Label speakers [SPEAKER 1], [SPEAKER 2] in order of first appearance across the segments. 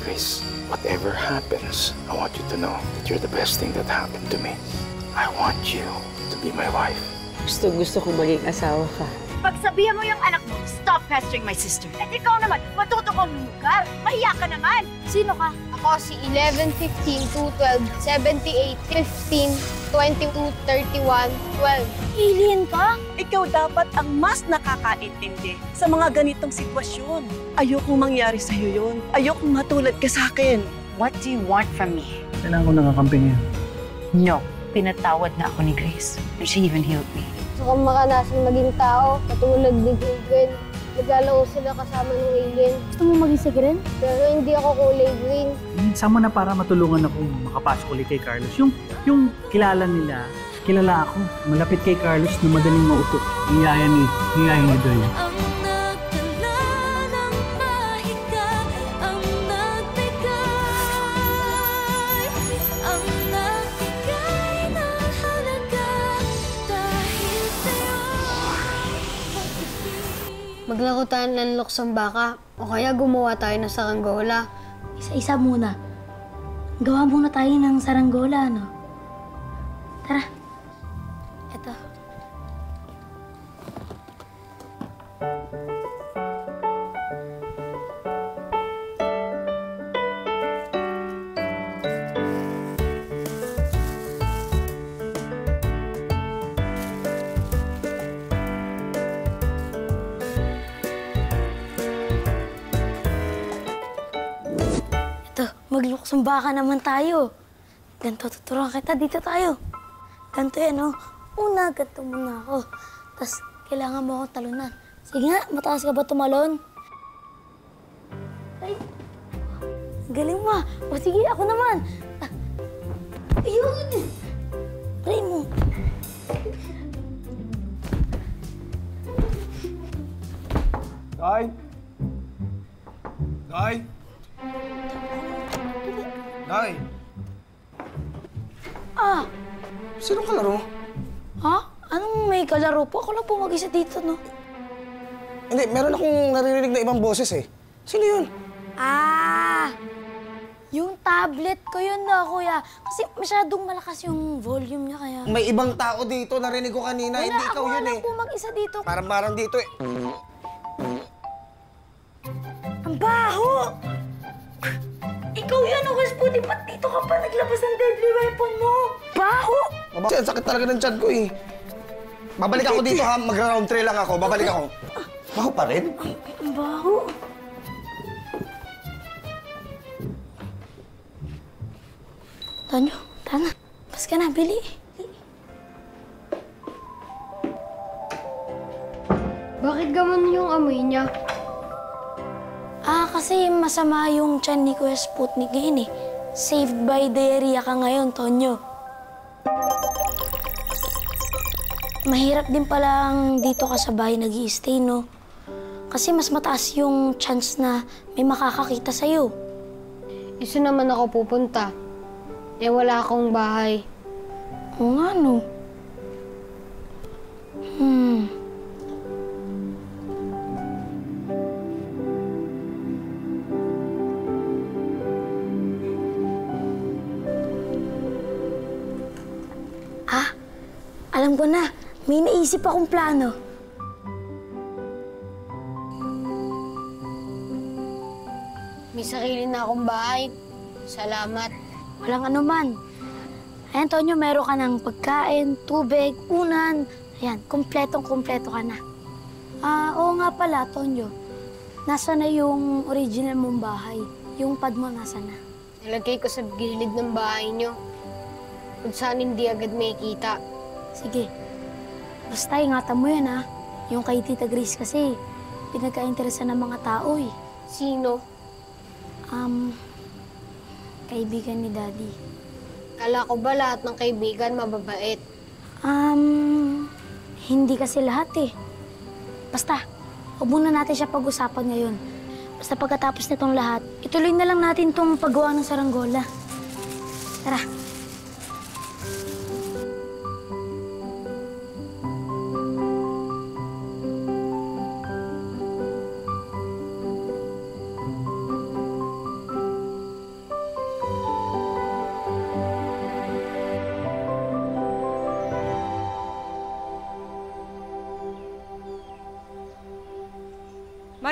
[SPEAKER 1] Grace, whatever happens, I want you to know that you're the best thing that happened to me. I want you to be my wife.
[SPEAKER 2] Gusto kong maging asawa ka.
[SPEAKER 3] Pagsabihan mo yung anak mo, stop pestering my sister. At ikaw naman, matuto kang lumugar. Mahiya ka naman. Sino ka?
[SPEAKER 4] Ako si 11, 15, 2, 12, 78, 15, 22, 31, 12.
[SPEAKER 3] Alien ka?
[SPEAKER 5] Ikaw dapat ang mas nakakaintindi sa mga ganitong sitwasyon. Ayokong mangyari sa'yo yun. Ayokong matulad ka sa akin.
[SPEAKER 3] What do you want from me?
[SPEAKER 6] Kailangan ko nakakampi niya.
[SPEAKER 3] No. Pinatawad na ako ni Grace. And she even healed me.
[SPEAKER 4] Gusto kong makanasang maging tao, katulad ni Gwen. Naglalaro sila kasama ng alien. Gusto mo maging si Gwen? Pero hindi ako kulay green.
[SPEAKER 6] Sama na para matulungan ako makapasok ulit kay Carlos. Yung kilala nila, kilala ako. Malapit kay Carlos na madaling mauto. Hiyayan ni Doyle.
[SPEAKER 4] Maglaro tayo ng luksong baka o kaya gumawa tayo ng saranggola.
[SPEAKER 7] Isa-isa muna. Gawa muna tayo ng saranggola, no? Tara. Eto. Magluksong baka naman tayo. Ganito, tuturuan kita. Dito tayo. Ganito yan, oh. Una, ganito muna ako. Tapos, kailangan mo akong talunan. Sige nga, mataas ka ba tumalon? Ay, galing mo. O sige, ako naman. Ayun! Try mo.
[SPEAKER 8] Day! Day! Day!
[SPEAKER 7] Ah!
[SPEAKER 8] Sino kalaro?
[SPEAKER 7] Ha? Anong may kalaro po? Ako lang po mag-isa dito, no?
[SPEAKER 8] Hindi, meron akong naririnig na ibang boses eh. Sino yun?
[SPEAKER 7] Ah! Yung tablet ko yun na, kuya. Kasi masyadong malakas yung volume niya, kaya...
[SPEAKER 8] May ibang tao dito, narinig ko kanina.
[SPEAKER 7] Wala,
[SPEAKER 8] hindi ikaw yun eh.
[SPEAKER 7] ako lang po mag-isa dito.
[SPEAKER 8] Parang dito eh.
[SPEAKER 7] Ang baho! Ikaw yan, Wesputi. Ba't dito ka pa naglabas ng deadly weapon mo? Baho!
[SPEAKER 8] Kasi ang sakit talaga ng tiyan ko eh. Babalik ako dito ha, mag-round 3 lang ako. Babalik ako. Baho pa rin?
[SPEAKER 7] Ang baho. Tonyo, tama. Pas ka na, bili.
[SPEAKER 4] Bakit gamon yung amoy niya?
[SPEAKER 7] Kasi masama yung tiyan ni Kuya Sputnik ngayon eh. Saved by diarrhea ka ngayon, Tonyo. Mahirap din palang dito ka sa bahay nag-i-stay, no? Kasi mas mataas yung chance na may makakakita sa'yo.
[SPEAKER 4] Isa naman ako pupunta. Eh, wala akong bahay.
[SPEAKER 7] Oo nga, no? Alam ko na, may naisip akong plano.
[SPEAKER 4] May sarili na akong bahay. Salamat.
[SPEAKER 7] Walang anuman. Ayan, Tonyo, meron ka ng pagkain, tubig, unan. Ayan, kumpletong-kumpleto ka na. Oo nga pala, Tonyo. Nasa na yung original mong bahay? Yung pad mo nasa na?
[SPEAKER 4] Nilagay ko sa gilid ng bahay niyo. Kung saan hindi agad makikita.
[SPEAKER 7] Sige. Basta ingatan mo yan, ha? Yung kay Tita Grace kasi, pinagka-interesa ng mga tao, eh.
[SPEAKER 4] Sino?
[SPEAKER 7] Kaibigan ni Daddy.
[SPEAKER 4] Kala ko ba lahat ng kaibigan mababait?
[SPEAKER 7] Hindi kasi lahat, eh. Basta, huwag muna natin siya pag-usapan ngayon. Basta pagkatapos nitong lahat, ituloy na lang natin itong paggawa ng saranggola. Tara.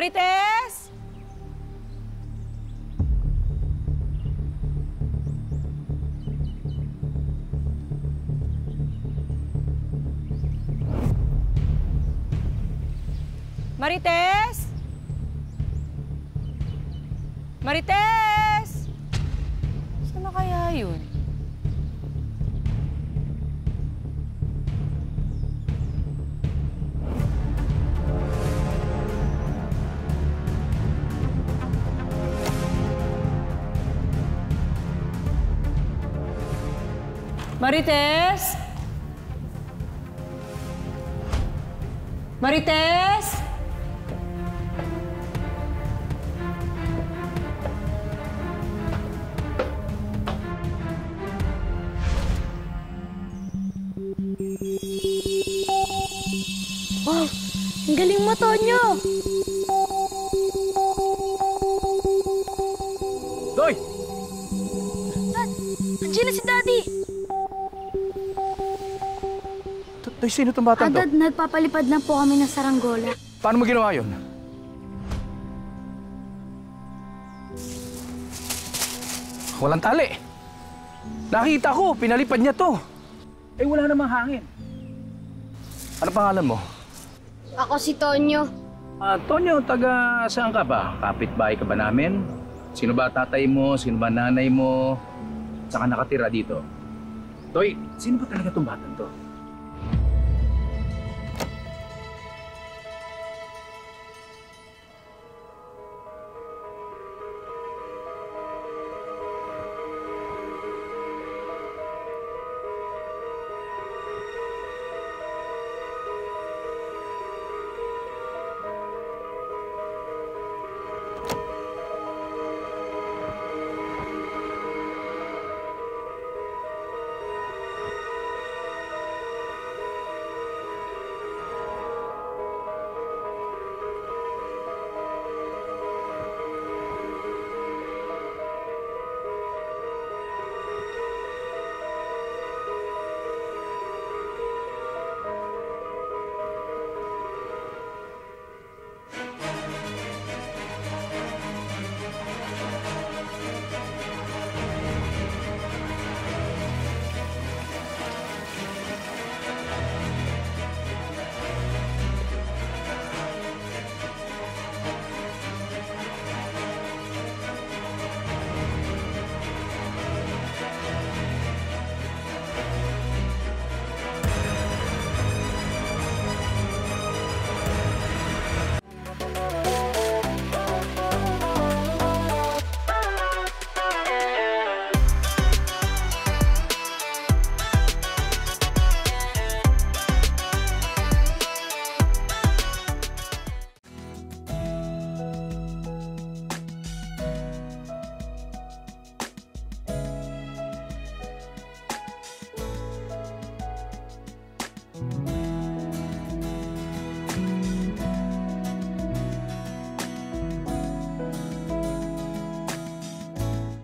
[SPEAKER 2] Marites! Marites! Marites! Saan na kaya yun? Marites? Marites?
[SPEAKER 7] Wow! Ang galing mo, Tonyo!
[SPEAKER 6] Doy!
[SPEAKER 7] Dad! Andiyan na si Daddy!
[SPEAKER 1] Doy, sino itong batang to?
[SPEAKER 7] Dad, nagpapalipad lang po kami ng saranggola.
[SPEAKER 1] Paano mo ginawa yun? Walang tali. Nakita ko, pinalipad niya to.
[SPEAKER 6] Eh, wala namang hangin.
[SPEAKER 1] Ano pangalan mo?
[SPEAKER 4] Ako si Tonyo.
[SPEAKER 1] Tonyo, taga saan ka ba? Kapitbahay ka ba namin? Sino ba tatay mo? Sino ba nanay mo? Saan ka nakatira dito? Toy, sino ba talaga itong batang to?